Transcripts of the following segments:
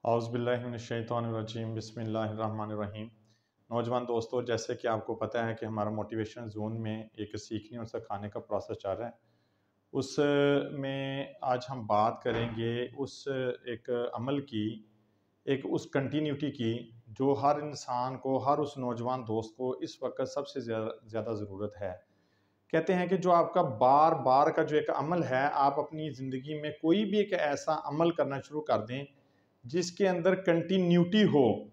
औज़ुबिल्लाहिमिनश्शैतानिर्रजीम बिस्मिल्लाहिर्रहमानिर्रहीम। नौजवान दोस्तों, जैसे कि आपको पता है कि हमारा मोटिवेशन जोन में एक सीखने और सिखाने का प्रोसेस चल रहा है। उस में आज हम बात करेंगे उस एक अमल की, एक उस कंटिन्यूटी की जो हर इंसान को, हर उस नौजवान दोस्त को इस वक्त सबसे ज़्यादा ज़रूरत है। कहते हैं कि जो आपका बार बार का जो एक अमल है, आप अपनी ज़िंदगी में कोई भी एक ऐसा अमल करना शुरू कर दें जिसके अंदर कंटिन्यूटी हो,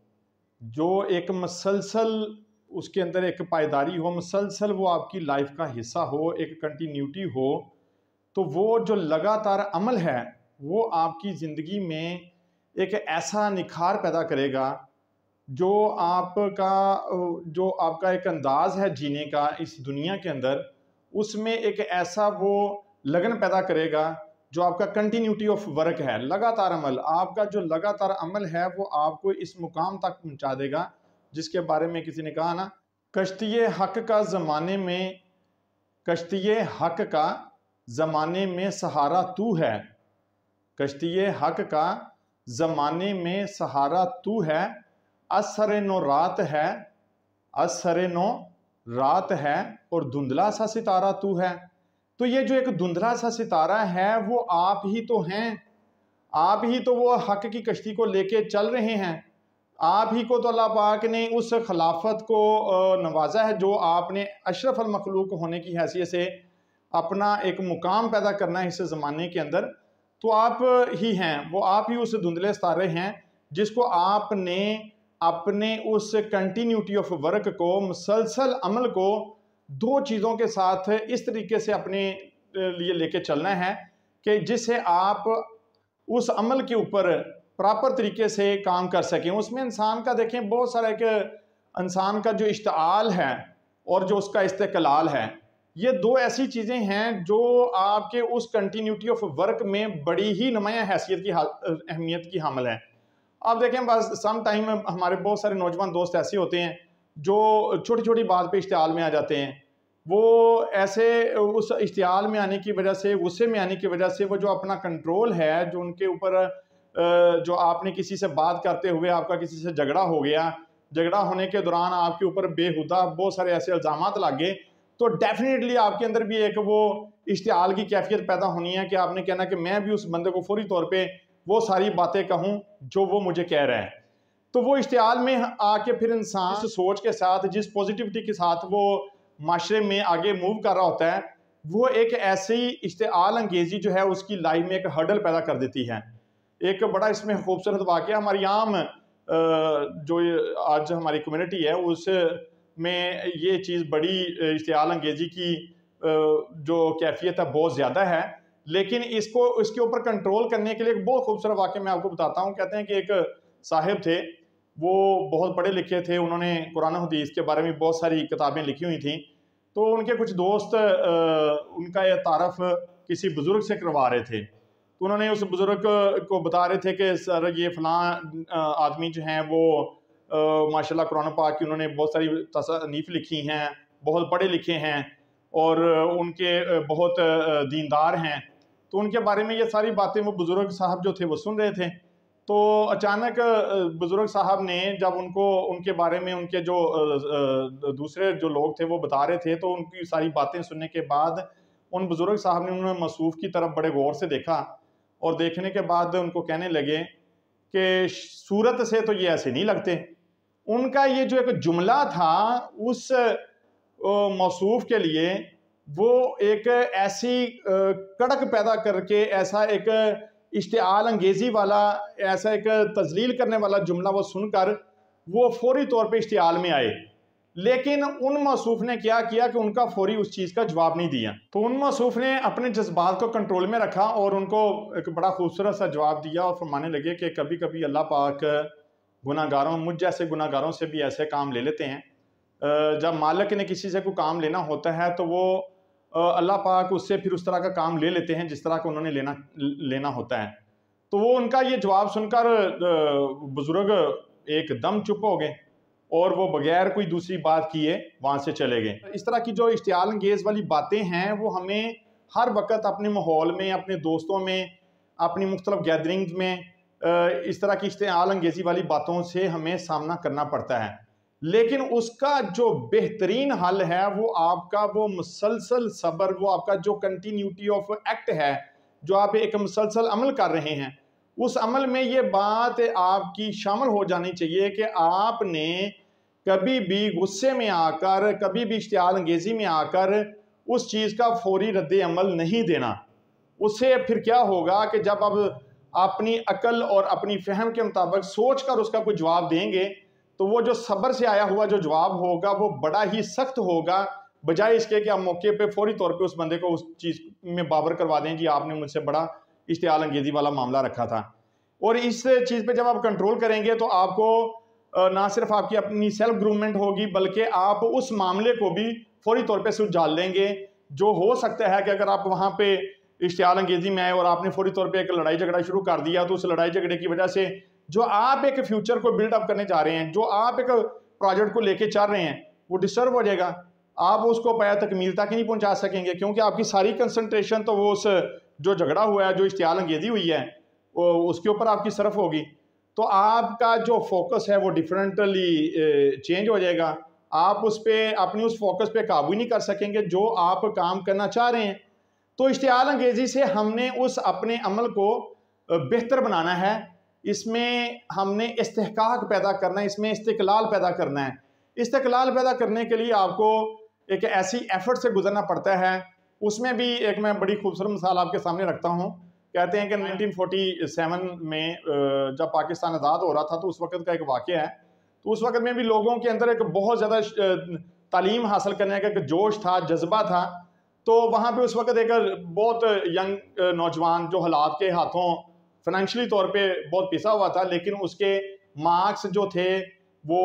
जो एक मसलसल उसके अंदर एक पायदारी हो, मसलसल वो आपकी लाइफ का हिस्सा हो, एक कंटिन्यूटी हो, तो वो जो लगातार अमल है वो आपकी ज़िंदगी में एक ऐसा निखार पैदा करेगा जो आपका एक अंदाज है जीने का इस दुनिया के अंदर, उसमें एक ऐसा वो लगन पैदा करेगा जो आपका कंटिन्यूटी ऑफ वर्क है, लगातार अमल। आपका जो लगातार अमल है वो आपको इस मुकाम तक पहुंचा देगा जिसके बारे में किसी ने कहा ना, कश्तिये हक का ज़माने में, कश्तिये हक का ज़माने में सहारा तू है, कश्तिये हक का ज़माने में सहारा तू है, असरे नो रात है, असरे नो रात है और धुंधला सा सितारा तू है। तो ये जो एक धुंधला सा सितारा है वो आप ही तो हैं, आप ही तो वो हक की कश्ती को लेके चल रहे हैं। आप ही को तो अल्लाह पाक ने उस खिलाफत को नवाजा है जो आपने अशरफ अल मखलूक होने की हैसियत से अपना एक मुकाम पैदा करना है इस ज़माने के अंदर। तो आप ही हैं, वो आप ही उस धुंधले सितारे हैं जिसको आपने अपने उस कंटिन्यूटी ऑफ वर्क को, मुसलसल अमल को दो चीज़ों के साथ इस तरीके से अपने लिए लेके चलना है कि जिससे आप उस अमल के ऊपर प्रॉपर तरीके से काम कर सकें। उसमें इंसान का देखें बहुत सारा एक इंसान का जो इश्तिआल है और जो उसका इस्तेक़लाल है, ये दो ऐसी चीज़ें हैं जो आपके उस कंटिन्यूटी ऑफ वर्क में बड़ी ही नुमायाँ हैसियत की अहमियत की हामिल है। आप देखें बस सम टाइम हमारे बहुत सारे नौजवान दोस्त ऐसे होते हैं जो छोटी छोटी बात पे इश्तिआल में आ जाते हैं। वो ऐसे उस इश्तिआल में आने की वजह से, गुस्से में आने की वजह से वो जो अपना कंट्रोल है, जो उनके ऊपर, जो आपने किसी से बात करते हुए आपका किसी से झगड़ा हो गया, झगड़ा होने के दौरान आपके ऊपर बेहुदा बहुत सारे ऐसे इल्ज़ामात लग गए, तो डेफिनेटली आपके अंदर भी एक वो इश्तिआल की कैफियत पैदा होनी है कि आपने कहना कि मैं भी उस बंदे को फौरी तौर पे वो सारी बातें कहूँ जो वो मुझे कह रहा है। तो वो इश्तिआल में आके फिर इंसान जिस सोच के साथ, जिस पॉजिटिविटी के साथ वो माशरे में आगे मूव कर रहा होता है, वो एक ऐसी इश्तिआल अंगेजी जो है उसकी लाइफ में एक हर्डल पैदा कर देती है। एक बड़ा इसमें खूबसूरत वाक़या हमारी आम जो आज हमारी कम्युनिटी है उसमें ये चीज़ बड़ी इश्तिआल अंगेजी की जो कैफियत है बहुत ज़्यादा है, लेकिन इसके ऊपर कंट्रोल करने के लिए एक बहुत खूबसूरत वाक़या मैं आपको बताता हूँ। कहते हैं कि एक साहिब थे, वो बहुत पढ़े लिखे थे, उन्होंने कुरान हदीस के बारे में बहुत सारी किताबें लिखी हुई थी। तो उनके कुछ दोस्त उनका ये तारफ़ किसी बुज़ुर्ग से करवा रहे थे, तो उन्होंने उस बुज़ुर्ग को बता रहे थे कि सर ये फ़लाँ आदमी जो हैं वो माशाल्लाह कुरान पाक की उन्होंने बहुत सारी तसनीफ़ लिखी हैं, बहुत पढ़े लिखे हैं और उनके बहुत दीनदार हैं। तो उनके बारे में ये सारी बातें वो बुज़ुर्ग साहब जो थे वो सुन रहे थे। तो अचानक बुज़ुर्ग साहब ने जब उनको उनके बारे में उनके जो दूसरे जो लोग थे वो बता रहे थे, तो उनकी सारी बातें सुनने के बाद उन बुज़ुर्ग साहब ने उन्होंने मसूफ़ की तरफ बड़े गौर से देखा और देखने के बाद उनको कहने लगे कि सूरत से तो ये ऐसे नहीं लगते। उनका ये जो एक जुमला था उस मौसूफ़ के लिए, वो एक ऐसी कड़क पैदा करके, ऐसा एक इश्तिआल अंगेजी वाला, ऐसा एक तजलील करने वाला जुमला वो सुनकर वो फौरी तौर पे इश्तिआल में आए। लेकिन उन मौसूफ़ ने क्या किया कि उनका फौरी उस चीज़ का जवाब नहीं दिया। तो उन मौसूफ़ ने अपने जज्बात को कंट्रोल में रखा और उनको एक बड़ा खूबसूरत सा जवाब दिया और फरमाने लगे कि कभी कभी अल्लाह पाक गुनाहगारों, मुझ जैसे गुनाहगारों से भी ऐसे काम ले लेते हैं। जब मालिक ने किसी से कोई काम लेना होता है तो वो अल्लाह पाक उससे फिर उस तरह का काम ले लेते हैं जिस तरह का उन्होंने लेना होता है। तो वो उनका ये जवाब सुनकर बुजुर्ग एकदम चुप हो गए और वो बगैर कोई दूसरी बात किए वहाँ से चले गए। इस तरह की जो इश्तिआल अंगेज़ वाली बातें हैं वो हमें हर वक्त अपने माहौल में, अपने दोस्तों में, अपनी मुख्तलिफ गैदरिंग्स में इस तरह की इश्तिआल अंगेज़ी वाली बातों से हमें सामना करना पड़ता है। लेकिन उसका जो बेहतरीन हल है वो आपका वो मुसलसल सब्र, वो आपका जो कंटिन्यूटी ऑफ एक्ट है, जो आप एक मुसलसल अमल कर रहे हैं, उस अमल में ये बात आपकी शामिल हो जानी चाहिए कि आपने कभी भी गुस्से में आकर, कभी भी इश्तिआल अंगेज़ी में आकर उस चीज़ का फौरी रद्द अमल नहीं देना। उससे फिर क्या होगा कि जब आप अपनी अकल और अपनी फहम के मुताबिक सोच कर उसका कोई जवाब देंगे, तो वो जो सब्र से आया हुआ जो जवाब होगा वो बड़ा ही सख्त होगा, बजाय इसके कि आप मौके पे फौरी तौर पे उस बंदे को उस चीज़ में बावर करवा दें, जी आपने मुझसे बड़ा इश्तिआल अंगेज़ी वाला मामला रखा था। और इस चीज़ पे जब आप कंट्रोल करेंगे तो आपको ना सिर्फ आपकी अपनी सेल्फ ग्रूवमेंट होगी, बल्कि आप उस मामले को भी फौरी तौर पर सुलझा लेंगे। जो हो सकता है कि अगर आप वहाँ पे इश्तिआल अंगेज़ी में आए और आपने फौरी तौर पे एक लड़ाई झगड़ा शुरू कर दिया, तो उस लड़ाई झगड़े की वजह से जो आप एक फ्यूचर को बिल्डअप करने जा रहे हैं, जो आप एक प्रोजेक्ट को लेके चल रहे हैं, वो डिस्टर्ब हो जाएगा। आप उसको पाया तकमील तक ही नहीं पहुंचा सकेंगे, क्योंकि आपकी सारी कंसंट्रेशन तो वो उस जो झगड़ा हुआ है, जो इश्तिआल अंगेज़ी हुई है, उसके ऊपर आपकी सरफ होगी। तो आपका जो फोकस है वो डिफरेंटली चेंज हो जाएगा। आप उस पर अपनी उस फोकस पे काबू नहीं कर सकेंगे जो आप काम करना चाह रहे हैं। तो इश्तिआल अंगेज़ी से हमने उस अपने अमल को बेहतर बनाना है, इसमें हमने इस्तेहकाक पैदा करना है, इसमें इस्तिकलाल पैदा करना है। इस्तिकलाल पैदा करने के लिए आपको एक ऐसी एफर्ट से गुजरना पड़ता है। उसमें भी एक मैं बड़ी खूबसूरत मिसाल आपके सामने रखता हूँ। कहते हैं कि 1947 में जब पाकिस्तान आज़ाद हो रहा था, तो उस वक़्त का एक वाक़या है। तो उस वक़्त में भी लोगों के अंदर एक बहुत ज़्यादा तालीम हासिल करने का एक जोश था, जज्बा था। तो वहाँ पे उस वक़्त एक बहुत यंग नौजवान जो हालात के हाथों फाइनेंशियली तौर पे बहुत पिसा हुआ था, लेकिन उसके मार्क्स जो थे वो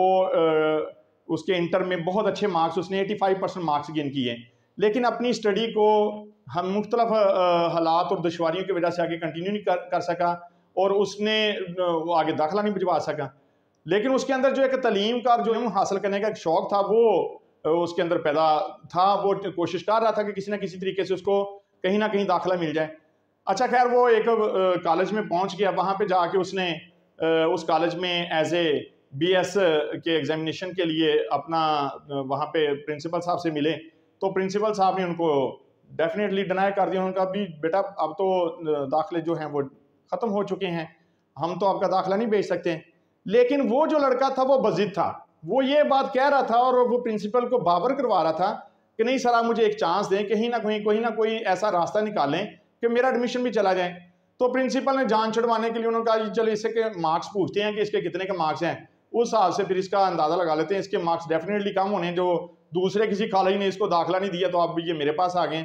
उसके इंटर में बहुत अच्छे मार्क्स, उसने 85% मार्क्स गेन किए, लेकिन अपनी स्टडी को हम मुख्तलिफ हालात और दुश्वारियों की वजह से आगे कंटिन्यू नहीं कर सका, और उसने वो आगे दाखिला नहीं भिजवा सका। लेकिन उसके अंदर जो एक तालीम का जो हासिल करने का एक शौक़ था वो उसके अंदर पैदा था। वो कोशिश कर रहा था कि किसी ना किसी तरीके से उसको कहीं ना कहीं दाखिला मिल जाए। अच्छा खैर, वो एक कॉलेज में पहुंच गया। वहाँ पे जाके उसने उस कॉलेज में एज ए BS के एग्जामिनेशन के लिए अपना वहाँ पे प्रिंसिपल साहब से मिले। तो प्रिंसिपल साहब ने उनको डेफिनेटली डिनाई कर दिया। उनका भी बेटा अब तो दाखिले जो हैं वो ख़त्म हो चुके हैं, हम तो आपका दाखिला नहीं भेज सकते। लेकिन वो जो लड़का था वो बज़िद था, वो ये बात कह रहा था और वो प्रिंसिपल को बावर करवा रहा था कि नहीं सर, आप मुझे एक चांस दें, कहीं ना कोई ऐसा रास्ता निकालें कि मेरा एडमिशन भी चला जाए। तो प्रिंसिपल ने जान छुड़वाने के लिए उन्होंने कहा चलो इससे के मार्क्स पूछते हैं कि इसके कितने के मार्क्स हैं, उस हिसाब से फिर इसका अंदाज़ा लगा लेते हैं। इसके मार्क्स डेफिनेटली कम होने, जो दूसरे किसी कॉलेज ने इसको दाखिला नहीं दिया, तो आप ये मेरे पास आ गए।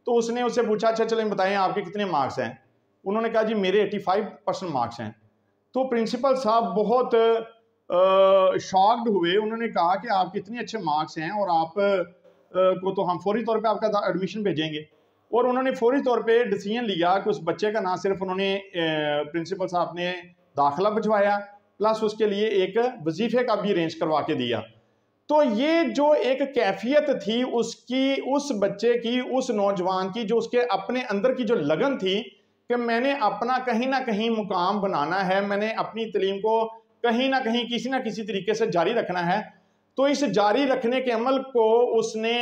तो उसने उससे पूछा अच्छा चलें बताएं आपके कितने मार्क्स हैं। उन्होंने कहा जी मेरे 85% मार्क्स हैं। तो प्रिंसिपल साहब बहुत शॉक्ड हुए। उन्होंने कहा कि आपके इतने अच्छे मार्क्स हैं और आप को तो हम फौरी तौर पे आपका एडमिशन भेजेंगे। और उन्होंने फौरी तौर पे डिसीजन लिया कि उस बच्चे का ना सिर्फ उन्होंने प्रिंसिपल साहब ने दाखिला भिजवाया, प्लस उसके लिए एक वजीफे का भी अरेंज करवा के दिया। तो ये जो एक कैफियत थी उसकी, उस बच्चे की, उस नौजवान की, जो उसके अपने अंदर की जो लगन थी कि मैंने अपना कहीं ना कहीं मुकाम बनाना है, मैंने अपनी तालीम को कहीं ना कहीं किसी ना किसी तरीके से जारी रखना है। तो इस जारी रखने के अमल को उसने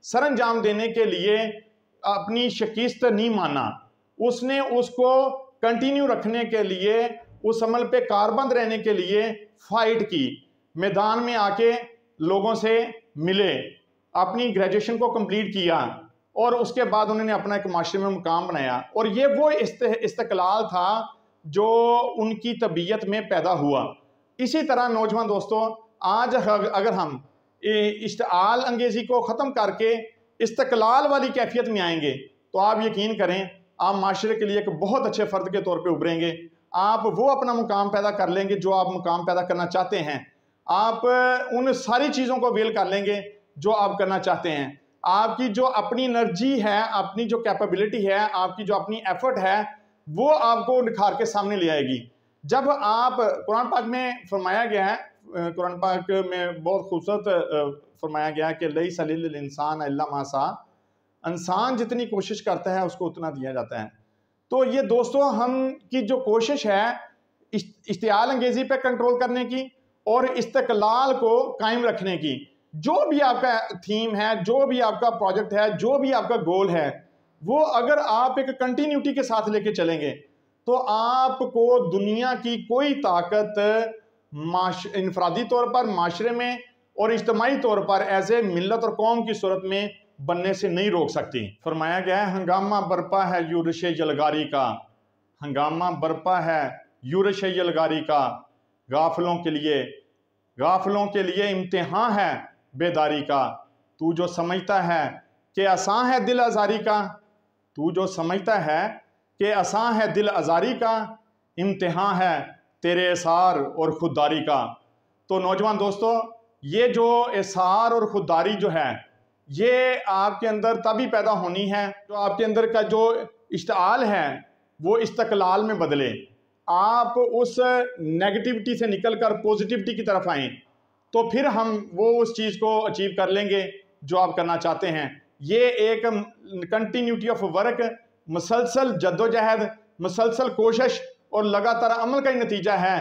सरअंजाम देने के लिए अपनी शिकस्त नहीं माना, उसने उसको कंटिन्यू रखने के लिए, उस अमल पे कारबंद रहने के लिए फाइट की, मैदान में आके लोगों से मिले, अपनी ग्रेजुएशन को कंप्लीट किया और उसके बाद उन्होंने अपना एक माशरे में मुकाम बनाया। और ये वो इस्तकलाल था जो उनकी तबीयत में पैदा हुआ। इसी तरह नौजवान दोस्तों, आज अगर हम इश्तिआल अंगेज़ी को ख़त्म करके इस्तकलाल वाली कैफियत में आएंगे, तो आप यकीन करें आप माशरे के लिए एक बहुत अच्छे फ़र्द के तौर पे उभरेंगे। आप वो अपना मुकाम पैदा कर लेंगे जो आप मुकाम पैदा करना चाहते हैं। आप उन सारी चीज़ों को अवेल कर लेंगे जो आप करना चाहते हैं। आपकी जो अपनी एनर्जी है, अपनी जो कैपेबिलिटी है, आपकी जो अपनी एफर्ट है, वो आपको निखार के सामने ले आएगी। जब आप, कुरान पाक में फरमाया गया है, कुरान पाक में बहुत खूबसूरत फरमाया गया है कि लैसा लिल इंसान इल्ला मा सा, इंसान जितनी कोशिश करता है उसको उतना दिया जाता है। तो ये दोस्तों हम की जो कोशिश है, इश्तियाल अंगेजी पे कंट्रोल करने की और इस्तकलाल को कायम रखने की। जो भी आपका थीम है, जो भी आपका प्रोजेक्ट है, जो भी आपका गोल है, वो अगर आप एक कंटिन्यूटी के साथ लेके चलेंगे तो आपको दुनिया की कोई ताकत इनफरादी तौर पर माशरे में और इज्तमाई तौर पर एज ए मिल्लत और कौम की सूरत में बनने से नहीं रोक सकती। फरमाया गया है, हंगामा बरपा है यूरश यलगारी का, हंगामा बरपा है यूरश यलगारी का, गाफलों के लिए इम्तिहान है बेदारी का। तू जो समझता है कि आसान है दिल आज़ारी का, तू जो समझता है कि आसान है दिल आज़ारी का, इम्तिहान है तेरे एसार और खुददारी का। तो नौजवान दोस्तों, ये जो एसार और खुददारी जो है, ये आपके अंदर तभी पैदा होनी है जो आपके अंदर का जो इश्तिआल है वो इस्तकलाल में बदले। आप उस नेगेटिविटी से निकलकर पॉजिटिविटी की तरफ आएँ, तो फिर हम वो उस चीज़ को अचीव कर लेंगे जो आप करना चाहते हैं। ये एक कंटिन्यूटी ऑफ वर्क, मुसलसल जद्दोजहद, मुसलसल कोशिश और लगातार अमल का ही नतीजा है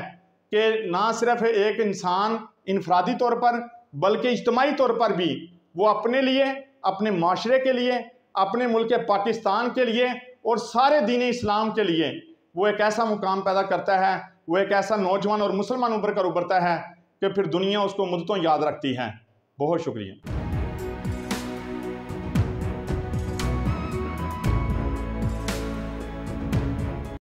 कि ना सिर्फ एक इंसान इनफरादी तौर पर बल्कि इज्तमाई तौर पर भी वो अपने लिए, अपने माशरे के लिए, अपने मुल्क पाकिस्तान के लिए और सारे दीन इस्लाम के लिए वो एक ऐसा मुकाम पैदा करता है, वो एक ऐसा नौजवान और मुसलमान उभर कर उभरता है कि फिर दुनिया उसको मुद्दतों याद रखती है। बहुत शुक्रिया।